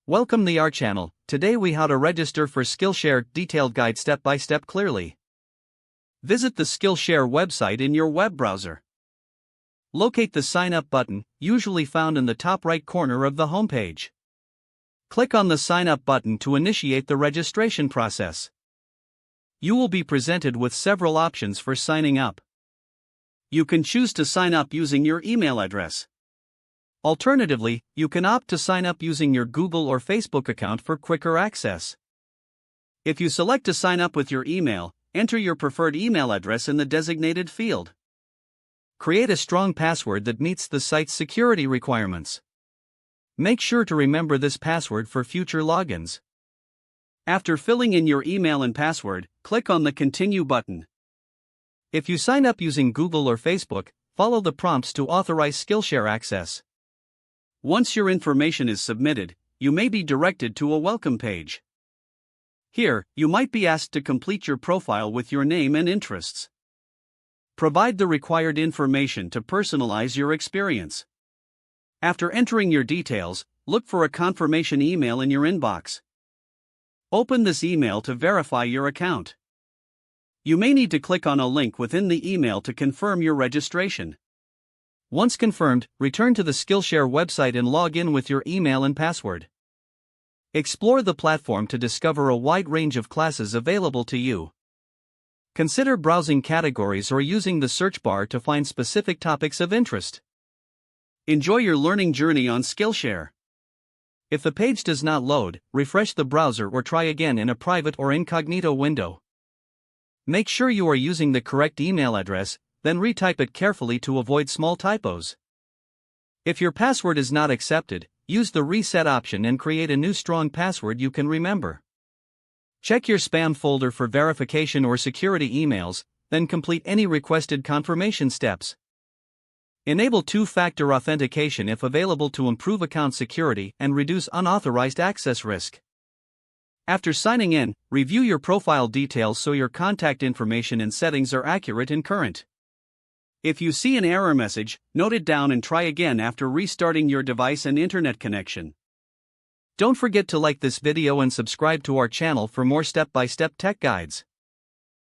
Welcome to our channel. Today we how to register for Skillshare, detailed guide step by step clearly. Visit the Skillshare website in your web browser. Locate the sign up button, usually found in the top right corner of the homepage. Click on the sign up button to initiate the registration process. You will be presented with several options for signing up. You can choose to sign up using your email address. Alternatively, you can opt to sign up using your Google or Facebook account for quicker access. If you select to sign up with your email, enter your preferred email address in the designated field. Create a strong password that meets the site's security requirements. Make sure to remember this password for future logins. After filling in your email and password, click on the Continue button. If you sign up using Google or Facebook, follow the prompts to authorize Skillshare access. Once your information is submitted, you may be directed to a welcome page. Here, you might be asked to complete your profile with your name and interests. Provide the required information to personalize your experience. After entering your details, look for a confirmation email in your inbox. Open this email to verify your account. You may need to click on a link within the email to confirm your registration. Once confirmed, return to the Skillshare website and log in with your email and password. Explore the platform to discover a wide range of classes available to you. Consider browsing categories or using the search bar to find specific topics of interest. Enjoy your learning journey on Skillshare. If the page does not load, refresh the browser or try again in a private or incognito window. Make sure you are using the correct email address, then retype it carefully to avoid small typos. If your password is not accepted, use the reset option and create a new strong password you can remember. Check your spam folder for verification or security emails, then complete any requested confirmation steps. Enable two-factor authentication if available to improve account security and reduce unauthorized access risk. After signing in, review your profile details so your contact information and settings are accurate and current. If you see an error message, note it down and try again after restarting your device and internet connection. Don't forget to like this video and subscribe to our channel for more step-by-step tech guides.